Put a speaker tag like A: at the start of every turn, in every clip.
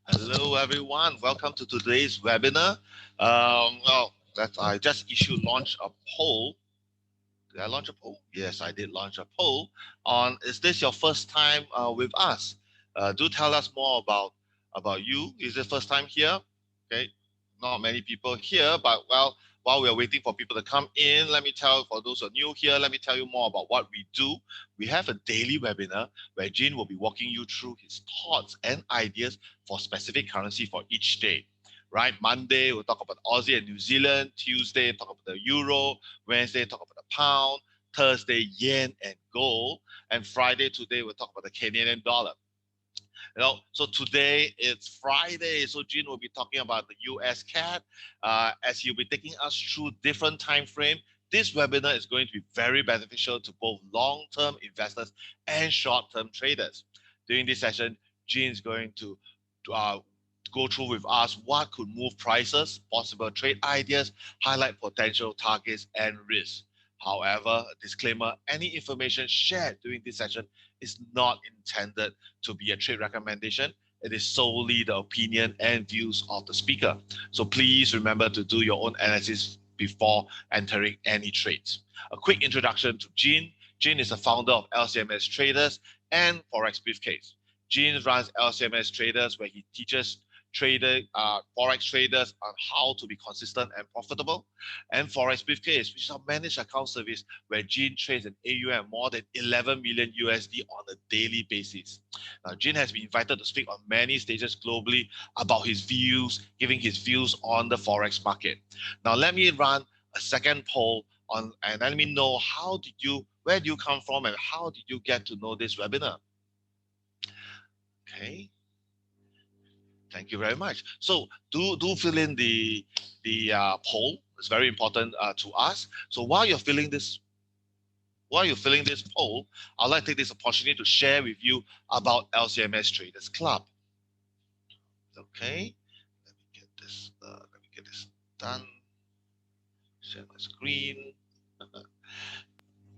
A: Hello, everyone. Welcome to today's webinar. I just launched a poll. Did I launch a poll? Yes, I did launch a poll on is this your first time with us? Do tell us more about you. Is it first time here? Okay, not many people here, but well, while we are waiting for people to come in, let me tell for those who are new here, let me tell you more about what we do. We have a daily webinar where Jin will be walking you through his thoughts and ideas for specific currency for each day. Right, Monday we'll talk about Aussie and New Zealand. Tuesday talk about the euro. Wednesday talk about the pound. Thursday yen and gold. And Friday today we'll talk about the Canadian dollar. So today it's Friday, so Jin will be talking about the US CAD as he'll be taking us through different time frame. This webinar is going to be very beneficial to both long-term investors and short-term traders. During this session, Jin is going to uh, go through with us what could move prices, possible trade ideas, highlight potential targets and risks. However, a disclaimer, any information shared during this session is not intended to be a trade recommendation. It is solely the opinion and views of the speaker. So please remember to do your own analysis before entering any trades. A quick introduction to Jin. Jin is a founder of LCMS Traders and Forex Briefcase. Jin runs LCMS Traders where he teaches forex traders on how to be consistent and profitable, and Forex Briefcase, which is a managed account service where Jin trades an AUM more than 11 million USD on a daily basis. Now, Jin has been invited to speak on many stages globally about his views, giving his views on the Forex market. Now, let me run a second poll on and let me know where do you come from and how did you get to know this webinar? Okay. Thank you very much. So do fill in the poll. It's very important to us. So while you're filling this poll, I'd like to take this opportunity to share with you about LCMS Traders Club. Okay, let me get this. Done. Share my screen.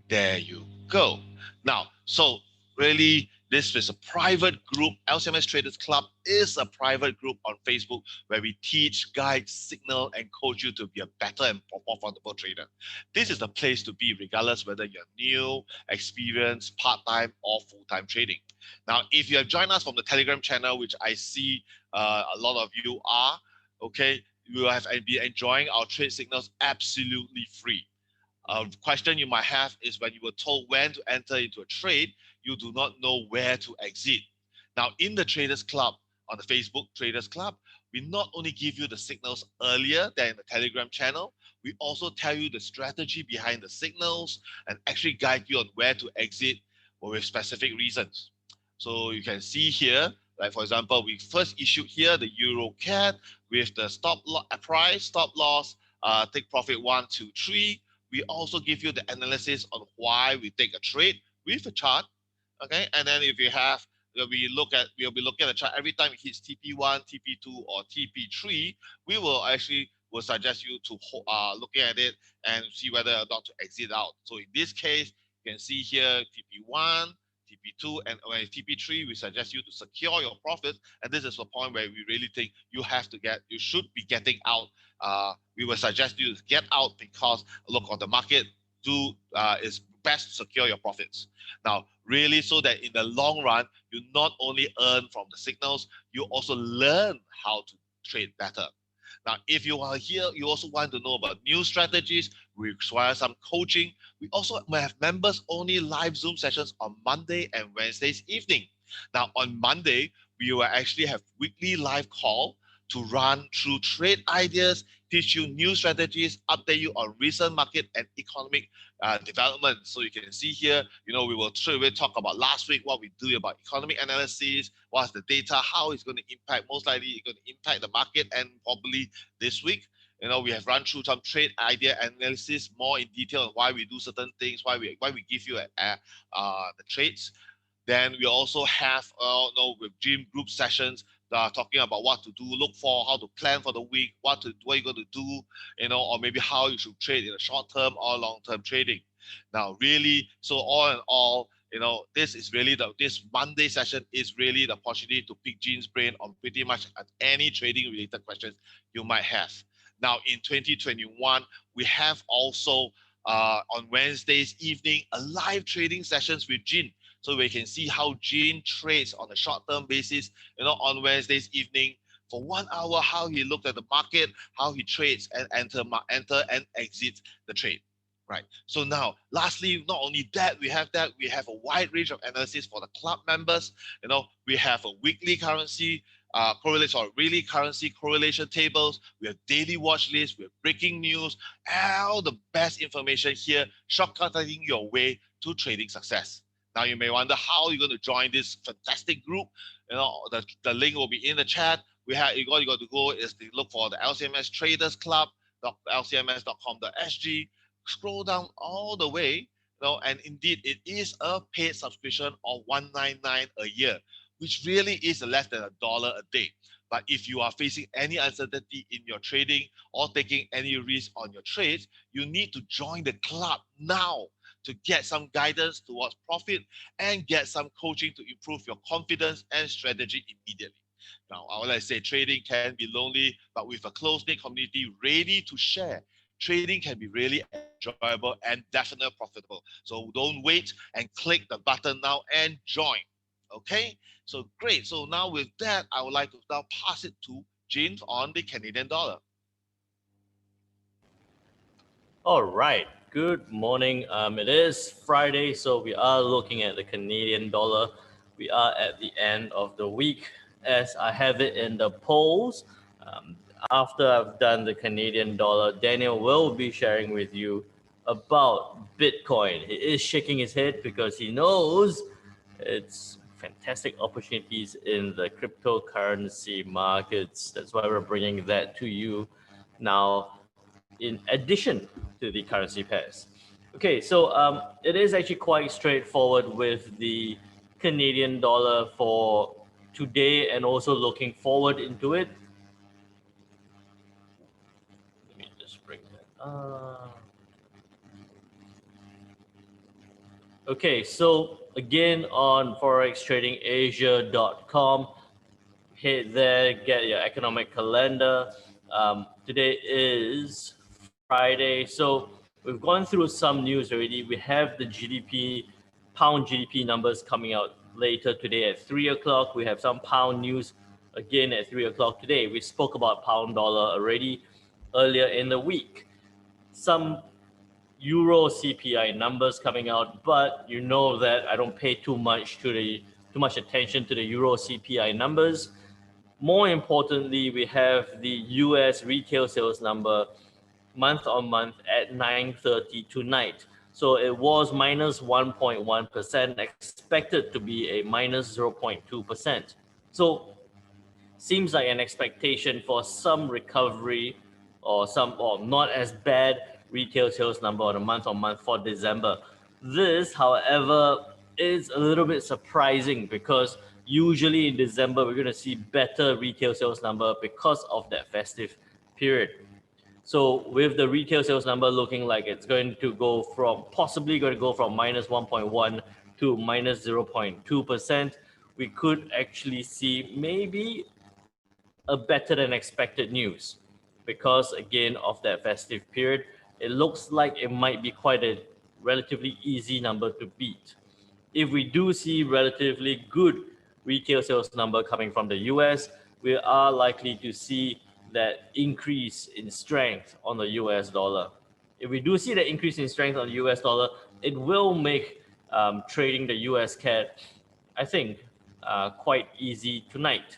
A: There you go. Now, so really, this is a private group. LCMS Traders Club is a private group on Facebook where we teach, guide, signal, and coach you to be a better and more profitable trader. This is the place to be, regardless whether you're new, experienced, part-time, or full-time trading. Now, if you have joined us from the Telegram channel, which I see a lot of you are, okay, you will have been enjoying our trade signals absolutely free. A question you might have is when you were told when to enter into a trade, you do not know where to exit. Now, in the Traders Club, on the Facebook Traders Club, we not only give you the signals earlier than in the Telegram channel, we also tell you the strategy behind the signals and actually guide you on where to exit with specific reasons. So you can see here, like for example, we first issued here the Euro CAD with the price, stop loss, take profit 1, 2, 3. We also give you the analysis on why we take a trade with a chart. Okay, and then if you have, we'll be looking at the chart every time it hits TP1, TP2, or TP3. We will suggest you to looking at it and see whether or not to exit out. So in this case, you can see here TP1, TP2, and when it's TP3, we suggest you to secure your profit. And this is the point where we really think you should be getting out. We will suggest you to get out because look on the market. Is best to secure your profits. Now, really, so that in the long run, you not only earn from the signals, you also learn how to trade better. Now, if you are here, you also want to know about new strategies, we require some coaching. We also have members only live Zoom sessions on Monday and Wednesdays evening. Now, on Monday, we will actually have weekly live call to run through trade ideas, teach you new strategies, update you on recent market and economic development. So you can see here, we will straight away talk about last week, what we do about economic analysis, what's the data, how it's going to impact, most likely it's going to impact the market, and probably this week. We have run through some trade idea analysis more in detail on why we do certain things, why we give you the trades. Then we also have with gym group sessions talking about what to do, look for, how to plan for the week, what you're going to do, or maybe how you should trade in the short term or long term trading. Now, really, so all in all, this is really this Monday session is really the opportunity to pick Jin's brain on pretty much any trading related questions you might have. Now in 2021, we have also on Wednesdays evening a live trading sessions with Jin, so we can see how Jin trades on a short-term basis. On Wednesdays evening for 1 hour, how he looked at the market, how he trades and enter and exit the trade. Right. So now, lastly, not only that, we have a wide range of analysis for the club members. We have a weekly currency currency correlation tables. We have daily watch lists. We have breaking news. All the best information here, shortcutting your way to trading success. Now you may wonder how you're going to join this fantastic group. The link will be in the chat. All you got to go is to look for the LCMS Traders Club, lcms.com.sg. Scroll down all the way, and indeed it is a paid subscription of $199 a year, which really is less than $1 a day. But if you are facing any uncertainty in your trading or taking any risk on your trades, you need to join the club now to get some guidance towards profit and get some coaching to improve your confidence and strategy immediately. Now, I would like to say trading can be lonely, but with a close-knit community ready to share, trading can be really enjoyable and definitely profitable. So don't wait and click the button now and join. Okay, so great. So now with that, I would like to now pass it to Jin on the Canadian dollar.
B: All right. Good morning. It is Friday, so we are looking at the Canadian dollar. We are at the end of the week, as I have it in the polls. After I've done the Canadian dollar, Daniel will be sharing with you about Bitcoin. He is shaking his head because he knows it's fantastic opportunities in the cryptocurrency markets. That's why we're bringing that to you now, in addition to the currency pairs. Okay, so it is actually quite straightforward with the Canadian dollar for today and also looking forward into it. Let me just bring that up. Okay, so again on forextradingasia.com, hit there, get your economic calendar. Today is Friday, so we've gone through some news already. We have the pound GDP numbers coming out later today at 3 o'clock. We have some pound news again at 3 o'clock today. We spoke about pound dollar already earlier in the week. Some Euro CPI numbers coming out, but you know that I don't pay too much attention to the Euro CPI numbers. More importantly, we have the US retail sales number month on month at 9:30 tonight. So it was minus 1.1%, expected to be a minus 0.2%. So seems like an expectation for some recovery or not as bad retail sales number on a month on month for December. This, however, is a little bit surprising because usually in December we're going to see better retail sales number because of that festive period. So with the retail sales number looking like it's going to go from minus 1.1 to minus 0.2%, we could actually see maybe a better than expected news because again of that festive period. It looks like it might be quite a relatively easy number to beat. If we do see relatively good retail sales number coming from the US, we are likely to see that increase in strength on the US dollar. If we do see that increase in strength on the US dollar, it will make trading the US CAD, I think, quite easy tonight.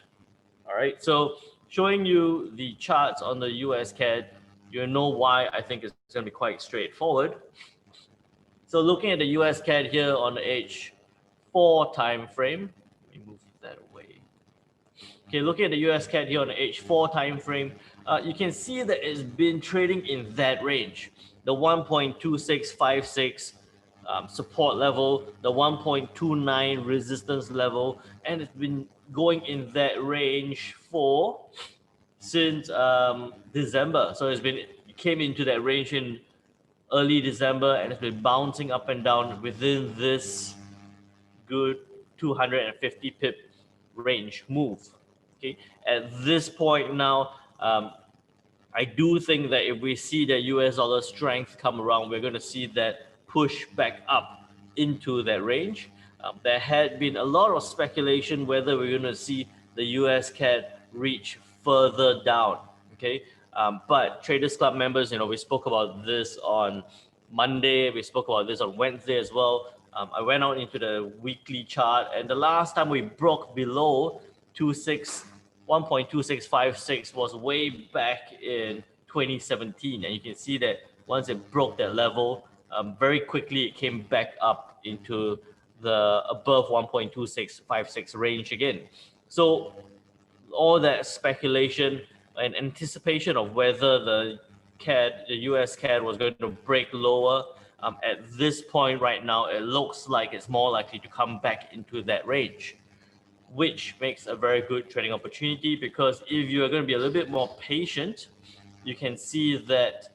B: All right, so showing you the charts on the US CAD, you know why I think it's going to be quite straightforward. So looking at the US CAD here on the H4 time frame, let me move that away. Okay, looking at the US CAD here on the H4 time frame, you can see that it's been trading in that range, the 1.2656 support level, the 1.29 resistance level, and it's been going in that range since December. So it came into that range in early December and it's been bouncing up and down within this good 250 pip range move. Okay, at this point now, I do think that if we see the US dollar strength come around, we're going to see that push back up into that range. There had been a lot of speculation whether we're going to see the US CAD reach further down. Okay, but Traders Club members, we spoke about this on Monday. We spoke about this on Wednesday as well. I went out into the weekly chart, and the last time we broke below 1.2656 was way back in 2017, and you can see that once it broke that level, very quickly it came back up into the above 1.2656 range again. So all that speculation and anticipation of whether the US CAD was going to break lower, at this point right now, it looks like it's more likely to come back into that range, which makes a very good trading opportunity, because if you're going to be a little bit more patient, you can see that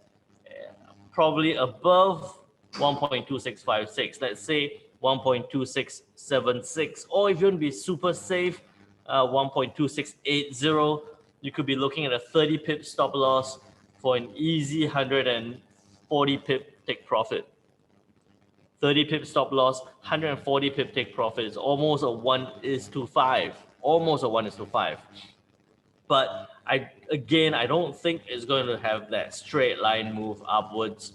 B: probably above 1.2656, let's say 1.2676, or if you want to be super safe, 1.2680, you could be looking at a 30 pip stop loss for an easy 140 pip take profit. 30 pip stop loss, 140 pip take profit is almost a 1:5. Almost a 1:5. But I don't think it's going to have that straight line move upwards.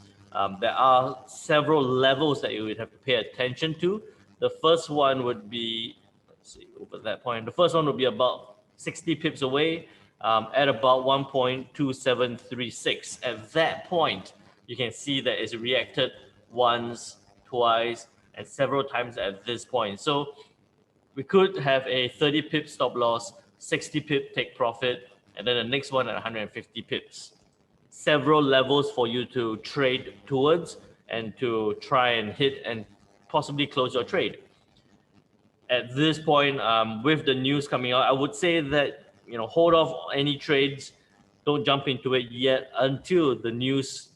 B: There are several levels that you would have to pay attention to. The first one would be, let's see, over that point. The first one would be about 60 pips away, at about 1.2736. At that point, you can see that it's reacted once, twice, and several times at this point. So we could have a 30 pip stop loss, 60 pip take profit, and then the next one at 150 pips. Several levels for you to trade towards and to try and hit and possibly close your trade. At this point, with the news coming out, I would say that hold off any trades. Don't jump into it yet until the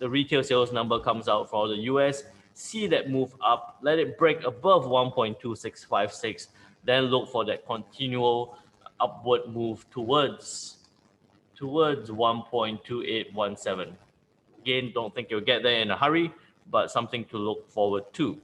B: retail sales number comes out for the US. See that move up, let it break above 1.2656, then look for that continual upward move towards 1.2817. Again, don't think you'll get there in a hurry, but something to look forward to.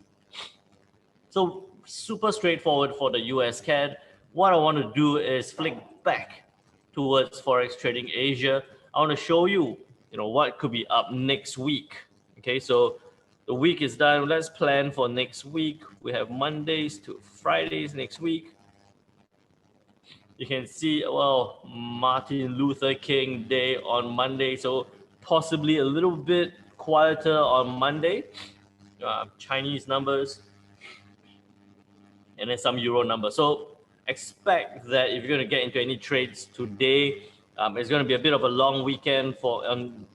B: So super straightforward for the US CAD. What I want to do is flick back towards Forex Trading Asia. I want to show you, what could be up next week. Okay, so the week is done. Let's plan for next week. We have Mondays to Fridays next week. You can see, well, Martin Luther King Day on Monday, so possibly a little bit quieter on Monday. Chinese numbers, and then some Euro numbers. So expect that if you're going to get into any trades today, it's going to be a bit of a long weekend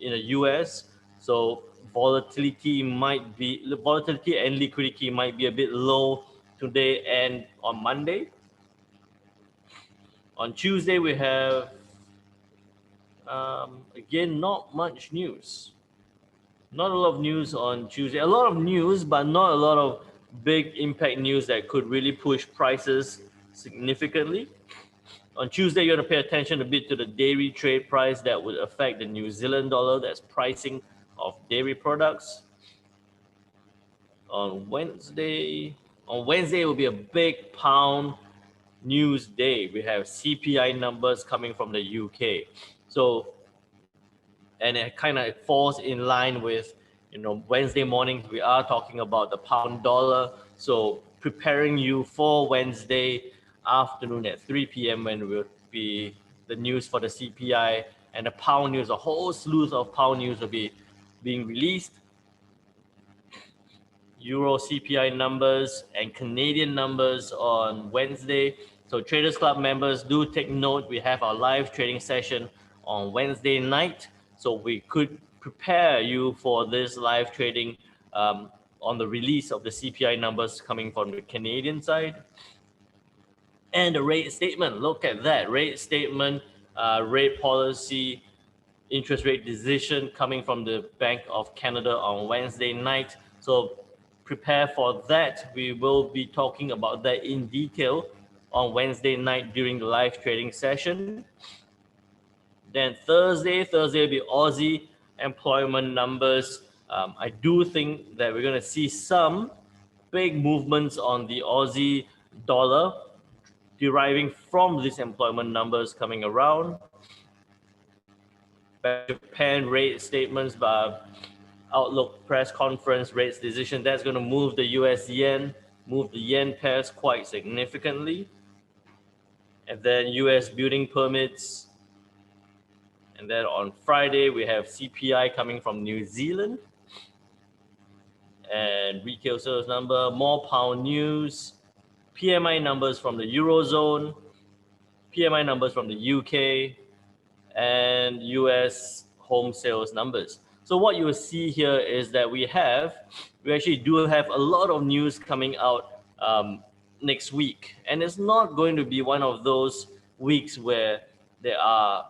B: in the US. So volatility and liquidity might be a bit low today and on Monday. On Tuesday, we have, again, not much news. Not a lot of news on Tuesday. A lot of news, but not a lot of big impact news that could really push prices significantly. On Tuesday, you're going to pay attention a bit to the dairy trade price that would affect the New Zealand dollar. That's pricing of dairy products. On Wednesday, it will be a big pound news day. We have CPI numbers coming from the UK. So, and it kind of falls in line with, Wednesday morning, we are talking about the pound dollar. So preparing you for Wednesday afternoon at 3 p.m. when will be the news for the CPI and the pound news. A whole slew of pound news will be being released. Euro CPI numbers and Canadian numbers on Wednesday. So Traders Club members, do take note. We have our live trading session on Wednesday night. So we could prepare you for this live trading on the release of the CPI numbers coming from the Canadian side. And the rate statement, look at that. Rate statement, rate policy, interest rate decision coming from the Bank of Canada on Wednesday night. So prepare for that. We will be talking about that in detail on Wednesday night during the live trading session. Then Thursday will be Aussie employment numbers. I do think that we're going to see some big movements on the Aussie dollar deriving from these employment numbers coming around. Bank of Japan rate statements by Outlook press conference rates decision, that's going to move the US yen, move the yen pairs quite significantly. And then US building permits. And then on Friday, we have CPI coming from New Zealand and retail sales number, more pound news, PMI numbers from the Eurozone, PMI numbers from the UK, and US home sales numbers. So what you will see here is that we actually do have a lot of news coming out next week, and it's not going to be one of those weeks where there are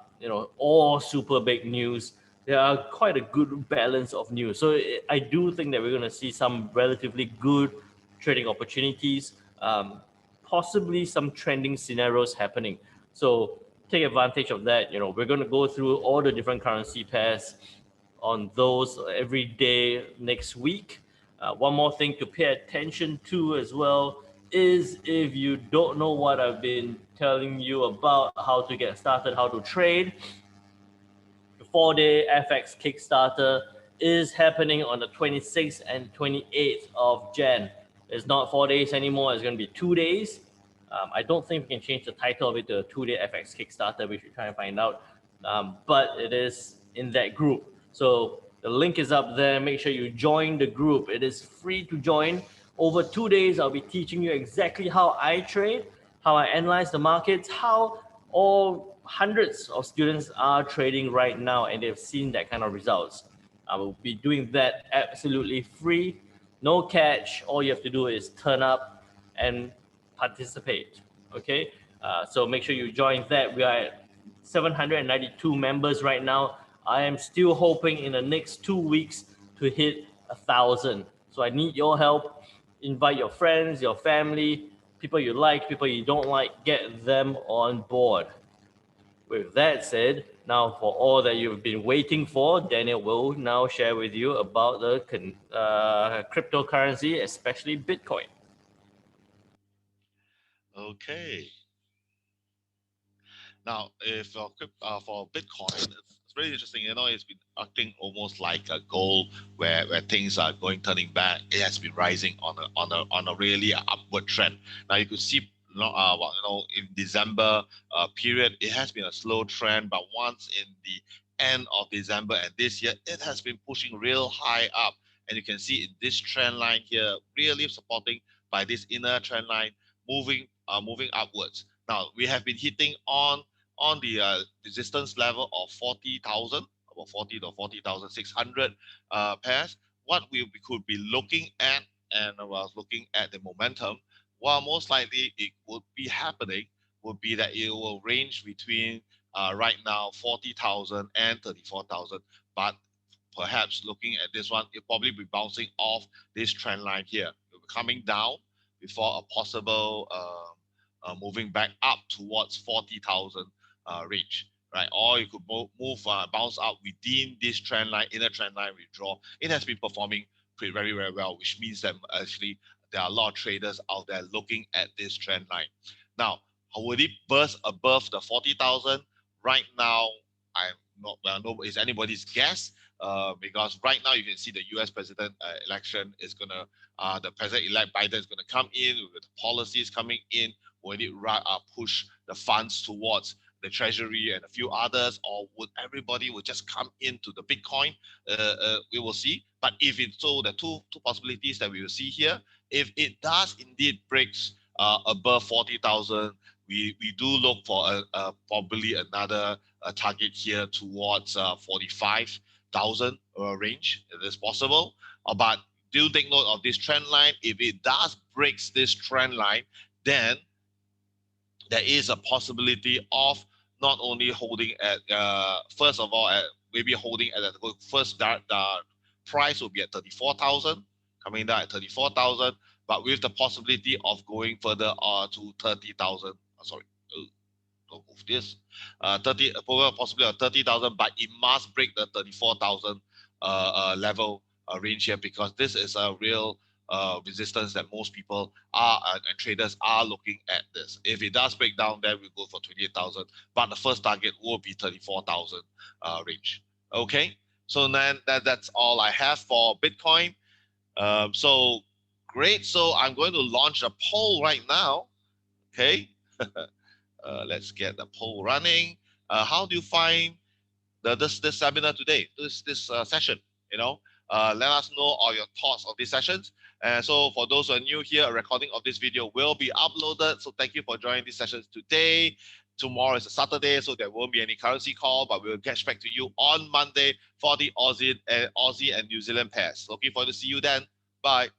B: all super big news. There are quite a good balance of news. So I do think that we're going to see some relatively good trading opportunities, possibly some trending scenarios happening. So take advantage of that. We're going to go through all the different currency pairs on those every day next week. One more thing to pay attention to as well is, if you don't know what I've been telling you about how to get started, how to trade, the 4-day FX Kickstarter is happening on the 26th and 28th of Jan. It's not 4 days anymore, it's going to be 2 days. I don't think we can change the title of it to a 2-day FX Kickstarter. We should try and find out. But it is in that group. So the link is up there. Make sure you join the group. It is free to join. Over 2 days, I'll be teaching you exactly how I trade, how I analyze the markets, how all hundreds of students are trading right now, and they've seen that kind of results. I will be doing that absolutely free. No catch. All you have to do is turn up and participate. Okay, so make sure you join that. We are at 792 members right now. I am still hoping in the next 2 weeks to hit 1,000. So I need your help. Invite your friends, your family, people you like, people you don't like, get them on board. With that said, now for all that you've been waiting for, Daniel will now share with you about the cryptocurrency, especially Bitcoin.
A: Okay. Now, if for Bitcoin, it's really interesting. It's been acting almost like a goal where things are turning back. It has been rising on a really upward trend. Now you could see, in December period, it has been a slow trend, but once in the end of December and this year, it has been pushing real high up. And you can see in this trend line here, really supporting by this inner trend line, moving upwards. Now we have been hitting on the resistance level of 40,000, about 40 to 40,600 pairs. What we could be looking at, and I was looking at the momentum, well, most likely it would be happening, would be that it will range between right now 40,000 and 34,000. But perhaps looking at this one, it'll probably be bouncing off this trend line here. It'll be coming down before a possible moving back up towards 40,000 range, right? Or you could bounce out within this trend line, inner trend line withdraw. It has been performing very, very well, which means that actually there are a lot of traders out there looking at this trend line. Now, would it burst above the 40,000? Right now, I'm not, well, no, it's anybody's guess. Because right now you can see the U.S. president election is gonna, the president-elect Biden is gonna come in with the policies coming in. Will it push the funds towards the treasury and a few others, or would everybody will just come into the Bitcoin? We will see. But if it's so, the two possibilities that we will see here, if it does indeed breaks above 40,000, we do look for probably another target here towards 45,000 range. It is possible, but do take note of this trend line. If it does breaks this trend line, then there is a possibility of not only holding at first of all maybe holding at the first price will be at 34,000, coming down at 34,000, but with the possibility of going further to 30,000. Sorry, don't move this. 30 possibly of 30,000, but it must break the 34,000 level range here, because this is a real resistance that most people are and traders are looking at this. If it does break down, then we go for 28,000, but the first target will be 34,000 range. Okay, so then that's all I have for Bitcoin. So great. So I'm going to launch a poll right now. Okay. Let's get the poll running. How do you find this seminar today, this session? You know, let us know all your thoughts on these sessions. And so for those who are new here, a recording of this video will be uploaded. So thank you for joining these sessions today. Tomorrow is a Saturday, so there won't be any currency call, but we'll get back to you on Monday for the Aussie and New Zealand pairs. Looking forward to see you then. Bye.